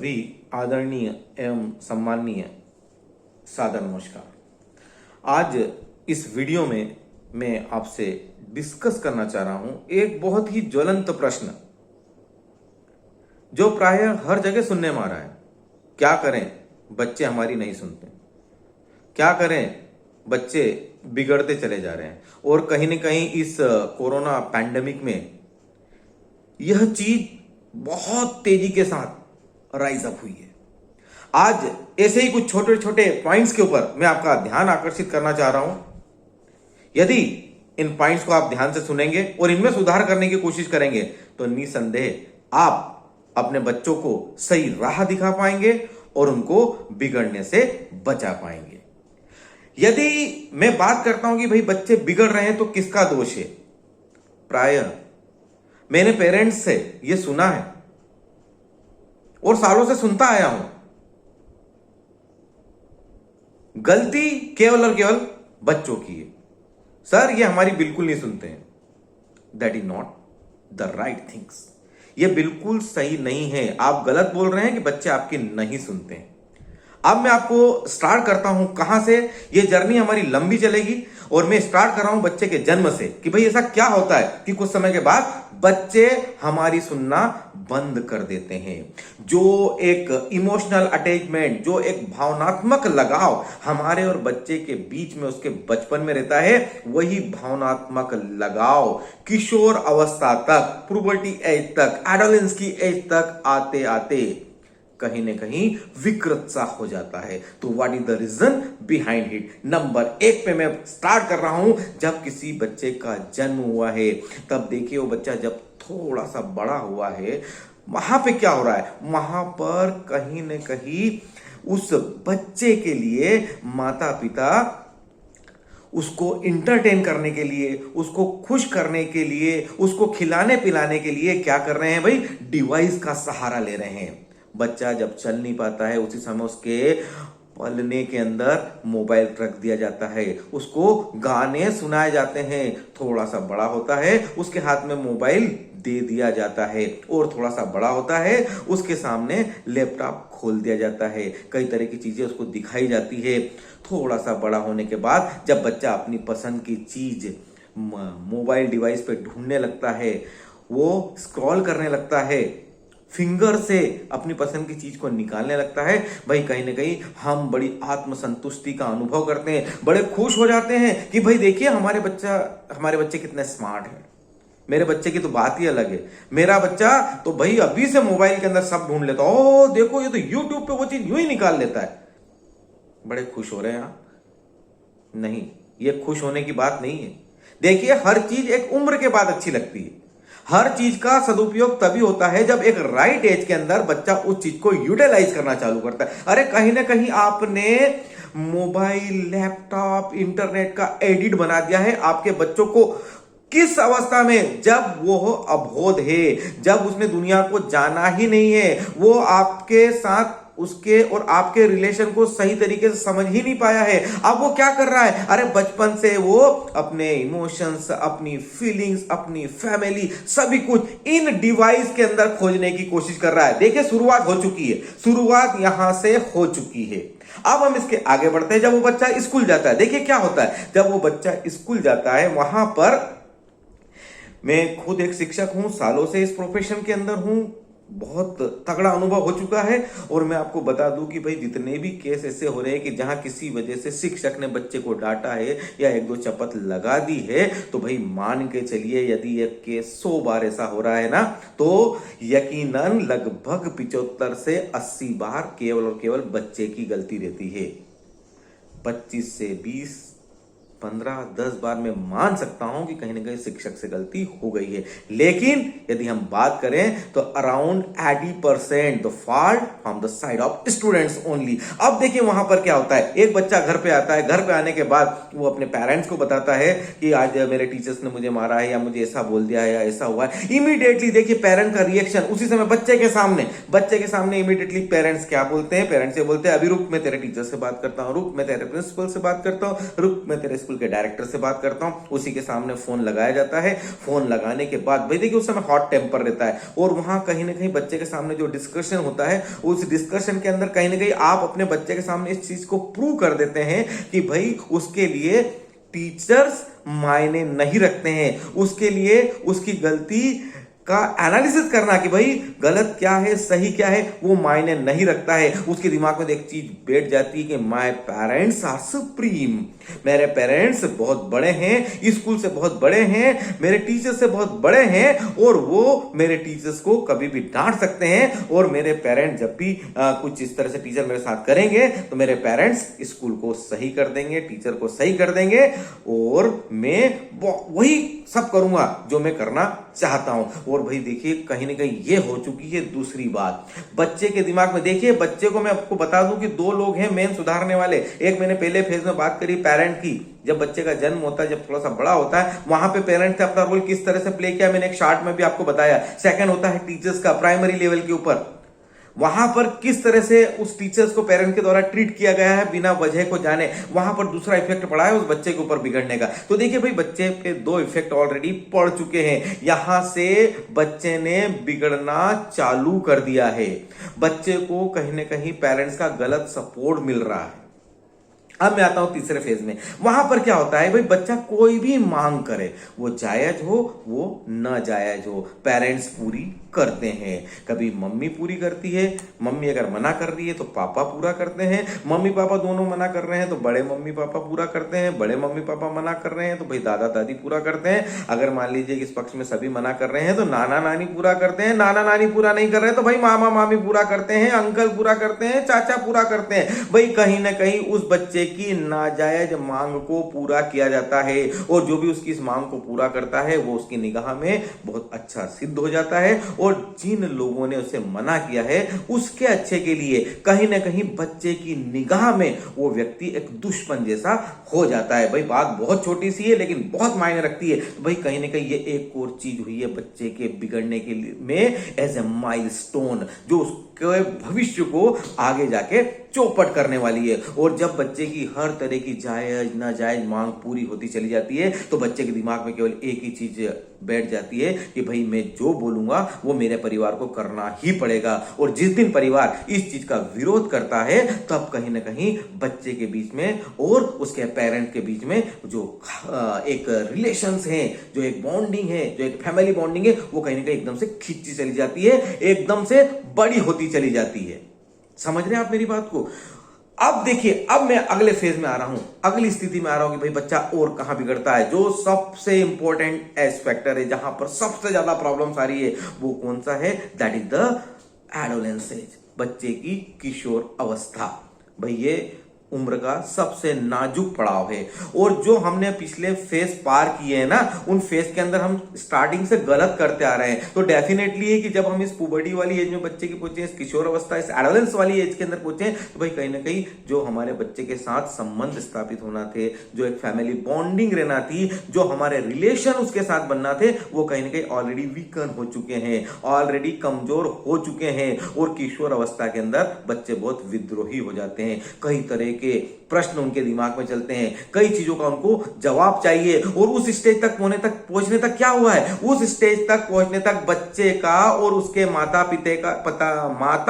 सभी आदरणीय एवं सम्माननीय सादर नमस्कार। आज इस वीडियो में मैं आपसे डिस्कस करना चाह रहा हूं एक बहुत ही ज्वलंत प्रश्न जो प्रायः हर जगह सुनने में आ रहा है। क्या करें, बच्चे हमारी नहीं सुनते। क्या करें, बच्चे बिगड़ते चले जा रहे हैं। और कहीं ना कहीं इस कोरोना पैंडेमिक में यह चीज बहुत तेजी के साथ राइज अप हुई है। आज ऐसे ही कुछ छोटे छोटे पॉइंट्स के ऊपर मैं आपका ध्यान आकर्षित करना चाह रहा हूं। यदि इन पॉइंट्स को आप ध्यान से सुनेंगे और इनमें सुधार करने की कोशिश करेंगे तो निसंदेह आप अपने बच्चों को सही राह दिखा पाएंगे और उनको बिगड़ने से बचा पाएंगे। यदि मैं बात करता हूं कि भाई बच्चे बिगड़ रहे हैं तो किसका दोष है, प्रायः मैंने पेरेंट्स से यह सुना है और सालों से सुनता आया हूं, गलती केवल और केवल बच्चों की है। सर ये हमारी बिल्कुल नहीं सुनते हैं। That is not the right things. ये बिल्कुल सही नहीं है। आप गलत बोल रहे हैं कि बच्चे आपकी नहीं सुनते हैं। अब मैं आपको स्टार्ट करता हूं कहां से। ये जर्नी हमारी लंबी चलेगी और मैं स्टार्ट कर रहा हूं बच्चे के जन्म से कि भाई ऐसा क्या होता है कि कुछ समय के बाद बच्चे हमारी सुनना बंद कर देते हैं। जो एक इमोशनल अटैचमेंट, जो एक भावनात्मक लगाव हमारे और बच्चे के बीच में उसके बचपन में रहता है, वही भावनात्मक लगाव किशोर अवस्था तक, पुबर्टी एज तक, एडोलेंस की एज तक आते आते कहीं ना कहीं विकृत सा हो जाता है। तो what is the reason behind it. Number 1 पे मैं स्टार्ट कर रहा हूं। जब किसी बच्चे का जन्म हुआ है तब देखिए वो बच्चा जब थोड़ा सा बड़ा हुआ है, वहां पे क्या हो रहा है, वहां पर कहीं ना कहीं उस बच्चे के लिए माता पिता उसको इंटरटेन करने के लिए, उसको खुश करने के लिए, उसको खिलाने पिलाने के लिए क्या कर रहे हैं भाई, डिवाइस का सहारा ले रहे हैं। बच्चा जब चल नहीं पाता है उसी समय उसके पलने के अंदर मोबाइल रख दिया जाता है, उसको गाने सुनाए जाते हैं। थोड़ा सा बड़ा होता है उसके हाथ में मोबाइल दे दिया जाता है और थोड़ा सा बड़ा होता है उसके सामने लैपटॉप खोल दिया जाता है। कई तरह की चीजें उसको दिखाई जाती है। थोड़ा सा बड़ा होने के बाद जब बच्चा अपनी पसंद की चीज मोबाइल डिवाइस पे ढूंढने लगता है, वो स्क्रॉल करने लगता है, फिंगर से अपनी पसंद की चीज को निकालने लगता है, भाई कहीं ना कहीं हम बड़ी आत्मसंतुष्टि का अनुभव करते हैं, बड़े खुश हो जाते हैं कि भाई देखिए हमारे बच्चे कितने स्मार्ट हैं। मेरे बच्चे की तो बात ही अलग है। मेरा बच्चा तो भाई अभी से मोबाइल के अंदर सब ढूंढ लेता है। ओ देखो ये तो यूट्यूब पे वो चीज यूं ही निकाल लेता है। बड़े खुश हो रहे हैं आप। नहीं, ये खुश होने की बात नहीं है। देखिए हर चीज एक उम्र के बाद अच्छी लगती है। हर चीज का सदुपयोग तभी होता है जब एक राइट एज के अंदर बच्चा उस चीज को यूटिलाइज करना चालू करता है। अरे कहीं ना कहीं आपने मोबाइल, लैपटॉप, इंटरनेट का एडिक्ट बना दिया है आपके बच्चों को। किस अवस्था में, जब वो अबोध है, जब उसने दुनिया को जाना ही नहीं है, वो आपके साथ उसके और आपके रिलेशन को सही तरीके से समझ ही नहीं पाया है। अब वो क्या कर रहा है, अरे बचपन से वो अपने इमोशंस, अपनी फीलिंग्स, अपनी फैमिली, सभी कुछ इन डिवाइस के अंदर खोजने की कोशिश कर रहा है। देखिए शुरुआत हो चुकी है, शुरुआत यहां से हो चुकी है। अब हम इसके आगे बढ़ते हैं। जब वो बच्चा स्कूल जाता है, देखिए क्या होता है, जब वो बच्चा स्कूल जाता है, वहां पर मैं खुद एक शिक्षक हूं, सालों से इस प्रोफेशन के अंदर हूं, बहुत तगड़ा अनुभव हो चुका है। और मैं आपको बता दूं कि भाई जितने भी केस ऐसे हो रहे हैं कि जहां किसी वजह से शिक्षक ने बच्चे को डांटा है या 1-2 चपत लगा दी है, तो भाई मान के चलिए यदि एक केस 100 बार ऐसा हो रहा है ना, तो यकीनन लगभग 75 से 80 बार केवल और केवल बच्चे की गलती रहती है। 25 से 20, 15, 10 बार मैं मान सकता हूं कि कहीं ना कहीं शिक्षक से गलती हो गई है। लेकिन यदि हम बात करें तो around 80% the fault from the side of students only. अब देखिए वहां पर क्या होता है, एक बच्चा घर पे आता है, घर पे आने के बाद वो अपने पेरेंट्स को बताता है कि आज मेरे टीचर्स ने मुझे मारा है या मुझे ऐसा बोल दिया है या ऐसा हुआ है। इमीडिएटली देखिए पेरेंट का रिएक्शन उसी समय बच्चे के सामने इमीडिएटली पेरेंट्स क्या बोलते हैं, पेरेंट्स ये बोलते हैं अभी रुक मैं तेरे टीचर से बात करता हूं, रुक मैं तेरे प्रिंसिपल से बात करता हूं, रुक मैं तेरे स्कूल स्कूल के डायरेक्टर से बात करता हूं, उसी के सामने फोन लगाया जाता है। फोन लगाने के बाद भाई देखिए उस समय हॉट टेम्पर रहता है, और वहां कहीं ना कहीं बच्चे के सामने जो डिस्कशन होता है, उस डिस्कशन के अंदर कहीं ना कहीं आप अपने बच्चे के सामने इस चीज को प्रूव कर देते हैं कि भाई उसके लिए टीचर्स मायने नहीं रखते हैं, उसके लिए उसकी गलती का एनालिसिस करना कि भाई गलत क्या है सही क्या है वो मायने नहीं रखता है। उसके दिमाग में एक चीज बैठ जाती है कि माय पेरेंट्स आर सुप्रीम, मेरे पेरेंट्स बहुत बड़े हैं, स्कूल से बहुत बड़े हैं, मेरे टीचर से बहुत बड़े हैं, और वो मेरे टीचर्स को कभी भी डांट सकते हैं, और मेरे पेरेंट्स जब भी कुछ इस तरह से टीचर मेरे साथ करेंगे तो मेरे पेरेंट्स स्कूल को सही कर देंगे, टीचर को सही कर देंगे, और मैं वही सब करूंगा जो मैं करना चाहता हूं। और भाई देखिए कहीं ना कहीं ये हो चुकी है दूसरी बात बच्चे के दिमाग में। देखिए बच्चे को मैं आपको बता दूं कि दो लोग हैं मेन सुधारने वाले। एक मैंने पहले फेज में बात करी पेरेंट की, जब बच्चे का जन्म होता है, जब थोड़ा सा बड़ा होता है, वहां पे पेरेंट्स ने अपना रोल किस तरह से प्ले किया मैंने एक शार्ट में भी आपको बताया। सेकंड होता है टीचर्स का, प्राइमरी लेवल के ऊपर, वहां पर किस तरह से उस टीचर्स को पेरेंट के द्वारा ट्रीट किया गया है बिना वजह को जाने, वहां पर दूसरा इफेक्ट पड़ा है उस बच्चे के ऊपर बिगड़ने का। तो देखिए भाई बच्चे पे दो इफेक्ट ऑलरेडी पड़ चुके हैं। यहां से बच्चे ने बिगड़ना चालू कर दिया है, बच्चे को कहीं ना कहीं पेरेंट्स का गलत सपोर्ट मिल रहा है। अब मैं आता हूं तीसरे फेज में। वहां पर क्या होता है भाई, बच्चा कोई भी मांग करे, वो जायज हो वो ना जायज हो, पेरेंट्स पूरी करते हैं। कभी मम्मी पूरी करती है, मम्मी अगर मना कर रही है तो पापा पूरा करते हैं, मम्मी पापा दोनों मना कर रहे हैं तो बड़े मम्मी पापा पूरा करते हैं, बड़े मम्मी पापा मना कर रहे हैं तो भाई दादा दादी पूरा करते हैं। अगर मान लीजिए कि इस पक्ष में सभी मना कर रहे हैं तो नाना नानी पूरा करते हैं, नाना नानी पूरा नहीं कर रहे हैं तो भाई मामा मामी पूरा करते हैं, अंकल पूरा करते हैं, चाचा पूरा करते हैं। भाई कहीं ना कहीं उस बच्चे की नाजायज मांग को पूरा किया जाता है, और जो भी उसकी इस मांग को पूरा करता है वो उसकी निगाह में बहुत अच्छा सिद्ध हो जाता है, और जिन लोगों ने उसे मना किया है उसके अच्छे के लिए कहीं ना कहीं बच्चे की निगाह में वो व्यक्ति एक दुश्मन जैसा हो जाता है। भाई बात बहुत छोटी सी है लेकिन बहुत मायने रखती है। तो भाई कहीं ना कहीं ये एक और चीज हुई है बच्चे के बिगड़ने के लिए में एज ए माइलस्टोन, जो उसके भविष्य को आगे जाके चौपट करने वाली है। और जब बच्चे की हर तरह की जायज नाजायज मांग पूरी होती चली जाती है तो बच्चे के दिमाग में केवल एक ही चीज बैठ जाती है कि भाई मैं जो बोलूंगा वो मेरे परिवार को करना ही पड़ेगा। और जिस दिन परिवार इस चीज का विरोध करता है तब कहीं ना कहीं बच्चे के बीच में और उसके पेरेंट के बीच में जो एक रिलेशंस हैं, जो एक बॉन्डिंग है, जो एक फैमिली बॉन्डिंग है, वो कहीं ना कहीं एकदम से खिंचती चली जाती है, एकदम से बड़ी होती चली जाती है। समझ रहे हैं आप मेरी बात को? अब देखिए, अब मैं अगले फेज में आ रहा हूं, अगली स्थिति में आ रहा हूं कि भाई बच्चा और कहां बिगड़ता है। जो सबसे इंपॉर्टेंट एस्पेक्टर है, जहां पर सबसे ज्यादा प्रॉब्लम्स आ रही है, वो कौन सा है? दैट इज द एडोलेंसेज, बच्चे की किशोर अवस्था। भाई ये उम्र का सबसे नाजुक पड़ाव है, और जो हमने पिछले फेज पार किए हैं ना, उन फेज के अंदर हम स्टार्टिंग से गलत करते आ रहे हैं। तो डेफिनेटली है कि जब हम इस पुबर्टी वाली एज में बच्चे की पहुंचे, इस किशोर अवस्था, इस एडोलेंस वाली एज के अंदर पहुंचे, तो भाई कहीं ना कहीं जो हमारे बच्चे के साथ संबंध स्थापित होना थे, जो एक फैमिली बॉन्डिंग रहना थी, जो हमारे रिलेशन उसके साथ बनना थे, वो कहीं ना कहीं ऑलरेडी वीकन हो चुके हैं, ऑलरेडी कमजोर हो चुके हैं। और किशोर अवस्था के अंदर बच्चे बहुत विद्रोही हो जाते हैं, कई तरह के प्रश्न उनके दिमाग में चलते हैं, कई चीजों का उनको जवाब चाहिए। और उस स्टेज तक पहुंचने तक क्या हुआ है? उस स्टेज तक पहुंचने तक बच्चे का और उसके माता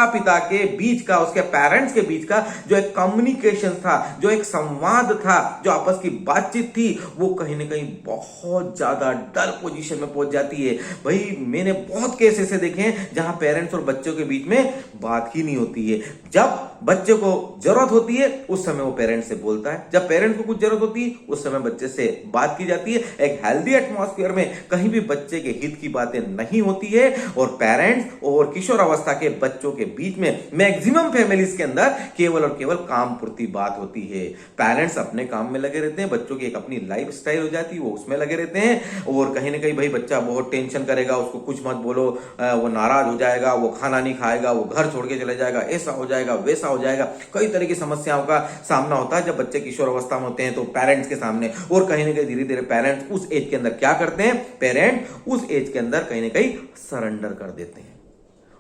पिता के बीच का, उसके पेरेंट्स के बीच का जो एक कम्युनिकेशन था, जो एक संवाद था, जो आपस की बातचीत थी, वो कहीं ना कहीं बहुत ज्यादा डल पोजीशन में पहुंच जाती है। भाई मैंने बहुत केस ऐसे देखे हैं जहां पेरेंट्स और बच्चों के बीच में बात ही नहीं होती है। जब बच्चे को जरूरत होती है उस समय वो पेरेंट्स से बोलता है, जब पेरेंट्स को कुछ जरूरत होती है उस समय बच्चे से बात की जाती है। एक हेल्दी एटमॉस्फेयर में कहीं भी बच्चे के हित की बातें नहीं होती है, और पेरेंट्स और किशोर अवस्था के बच्चों के बीच में मैक्सिमम फैमिलीज के अंदर केवल और केवल काम पूर्ति बात होती है। पेरेंट्स अपने काम में लगे रहते हैं, बच्चों की एक अपनी लाइफ स्टाइल हो जाती है, वो उसमें लगे रहते हैं। और कहीं ना कहीं भाई बच्चा बहुत टेंशन करेगा, उसको कुछ मत बोलो, वो नाराज हो जाएगा, वो खाना नहीं खाएगा, वो घर छोड़ के चले जाएगा, ऐसा हो जाएगा, वैसा हो जाएगा। कई तरह की समस्याओं का सामना होता है जब बच्चे किशोर अवस्था में होते हैं तो पेरेंट्स के सामने। और कहीं ना कहीं धीरे धीरे पेरेंट्स उस एज के अंदर क्या करते हैं? पेरेंट उस एज के अंदर कहीं ना कहीं सरेंडर कर देते हैं।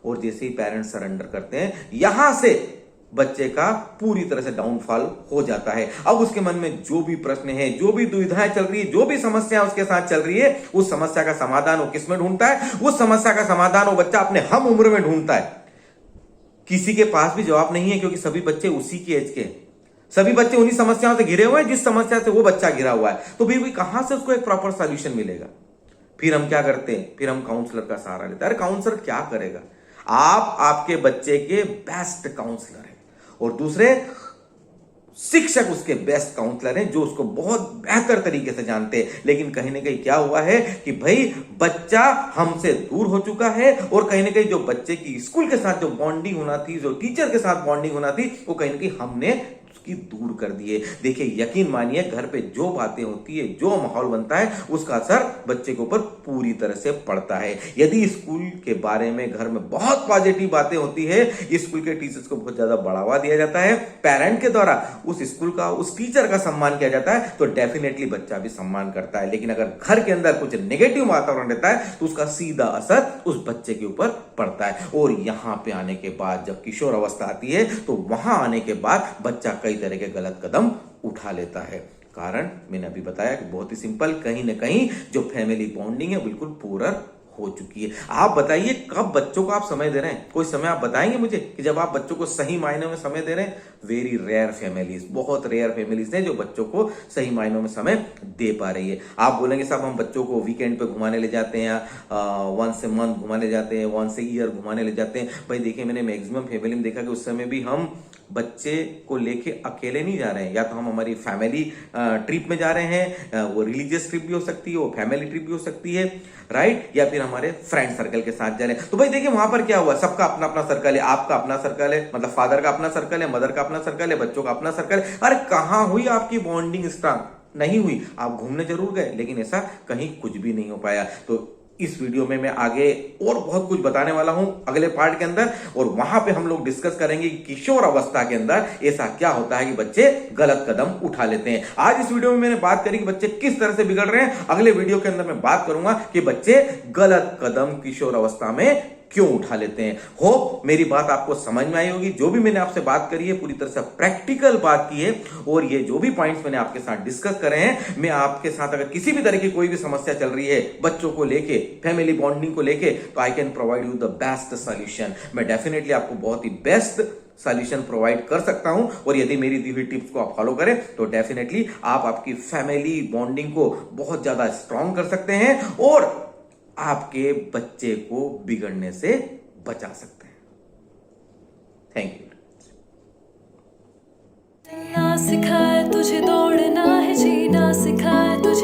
और जैसे ही पेरेंट्स सरेंडर करते हैं, यहां से बच्चे का पूरी तरह से डाउनफॉल हो जाता है। अब उसके मन में जो भी प्रश्न है, जो भी दुविधाएं चल रही है, जो भी समस्या उसके साथ चल रही है, उस समस्या का समाधान वो किस में ढूंढता है? उस समस्या का समाधान वो बच्चा अपने हम उम्र में ढूंढता है। किसी के पास भी जवाब नहीं है, क्योंकि सभी बच्चे उसी की एज के हैं। सभी बच्चे उन्हीं समस्याओं से घिरे हुए हैं जिस समस्या से वो बच्चा घिरा हुआ है। तो फिर भी कहां से उसको एक प्रॉपर सॉल्यूशन मिलेगा? फिर हम क्या करते हैं? फिर हम काउंसलर का सहारा लेते हैं। अरे काउंसलर क्या करेगा? आप आपके बच्चे के बेस्ट काउंसलर हैं, और दूसरे शिक्षक उसके बेस्ट काउंसलर हैं, जो उसको बहुत बेहतर तरीके से जानते हैं। लेकिन कहीं ना कहीं क्या हुआ है कि भाई बच्चा हमसे दूर हो चुका है, और कहीं ना कहीं जो बच्चे की स्कूल के साथ जो बॉन्डिंग होना थी, जो टीचर के साथ बॉन्डिंग होना थी, वो कहीं ना कहीं हमने उसकी दूर कर दिए। देखिए, यकीन मानिए, घर पे जो बातें होती है, जो माहौल बनता है, उसका असर बच्चे के ऊपर पूरी तरह से पड़ता है। यदि स्कूल के बारे में घर में बहुत पॉजिटिव बातें होती है, स्कूल के टीचर्स को बहुत ज्यादा बढ़ावा दिया जाता है, पेरेंट के द्वारा उस स्कूल का, उस टीचर का सम्मान किया जाता है, तो डेफिनेटली बच्चा भी सम्मान करता है। लेकिन अगर घर के अंदर कुछ नेगेटिव वातावरण रहता है, तो उसका सीधा असर उस बच्चे के ऊपर पड़ता है। और यहां पे आने के बाद जब किशोर अवस्था आती है, तो वहां आने के बाद बच्चा कई तरह के गलत कदम उठा लेता है। कारण मैंने अभी बताया कि बहुत ही सिंपल, कहीं ना कहीं जो फैमिली बॉन्डिंग है बिल्कुल पूरा हो चुकी है। आप बताइए, कब बच्चों को आप समय दे रहे हैं? कोई समय आप बताएंगे मुझे कि जब आप बच्चों को सही मायने में समय दे रहे हैं? वेरी रेयर फैमिलीज, बहुत रेयर फैमिलीज हैं जो बच्चों को सही मायनों में समय दे पा रही है। आप बोलेंगे साहब हम बच्चों को वीकेंड पे घुमाने ले जाते हैं, वंस ए मंथ घुमाने जाते हैं, वंस ए ईयर घुमाने ले जाते हैं। भाई देखिए, मैंने मैक्सिमम फैमिली में देखा कि उस समय भी हम बच्चे को लेके अकेले नहीं जा रहे हैं, या तो हम हमारी फैमिली ट्रिप में जा रहे हैं, वो रिलीजियस ट्रिप भी हो सकती है, वो फैमिली ट्रिप भी हो सकती है, राइट, या फिर हमारे फ्रेंड सर्कल के साथ जा रहे हैं। तो भाई देखिए, वहां पर क्या हुआ, सबका अपना अपना सर्कल है। आपका अपना सर्कल है, मतलब फादर का अपना सर्कल है, मदर का अपना सर्कल है, बच्चों का अपना सर्कल है। अरे कहां हुई आपकी बॉन्डिंग स्ट्रांग? नहीं हुई। आप घूमने जरूर गए, लेकिन ऐसा कहीं कुछ भी नहीं हो पाया। तो इस वीडियो में मैं आगे और बहुत कुछ बताने वाला हूं अगले पार्ट के अंदर, और वहां पे हम लोग डिस्कस करेंगे कि किशोर अवस्था के अंदर ऐसा क्या होता है कि बच्चे गलत कदम उठा लेते हैं। आज इस वीडियो में मैंने बात करी कि बच्चे किस तरह से बिगड़ रहे हैं। अगले वीडियो के अंदर मैं बात करूंगा कि बच्चे गलत कदम किशोर अवस्था में क्यों उठा लेते हैं। होप मेरी बात आपको समझ में आई होगी। जो भी मैंने आपसे बात करी है पूरी तरह से प्रैक्टिकल बात की है, और ये जो भी पॉइंट्स मैंने आपके साथ डिस्कस करे हैं, मैं आपके साथ अगर किसी भी तरह की कोई भी समस्या चल रही है बच्चों को लेके, फैमिली बॉन्डिंग को लेके, तो I can provide you the best solution. मैं डेफिनेटली आपको बहुत ही बेस्ट सॉल्यूशन प्रोवाइड कर सकता हूं, और यदि मेरी दी हुई टिप्स को आप फॉलो करें तो डेफिनेटली आप आपकी फैमिली बॉन्डिंग को बहुत ज्यादा स्ट्रांग कर सकते हैं, और आपके बच्चे को बिगड़ने से बचा सकते हैं। Thank you. ना सिखाए तुझे दौड़ना है, जीना सिखाए तुझे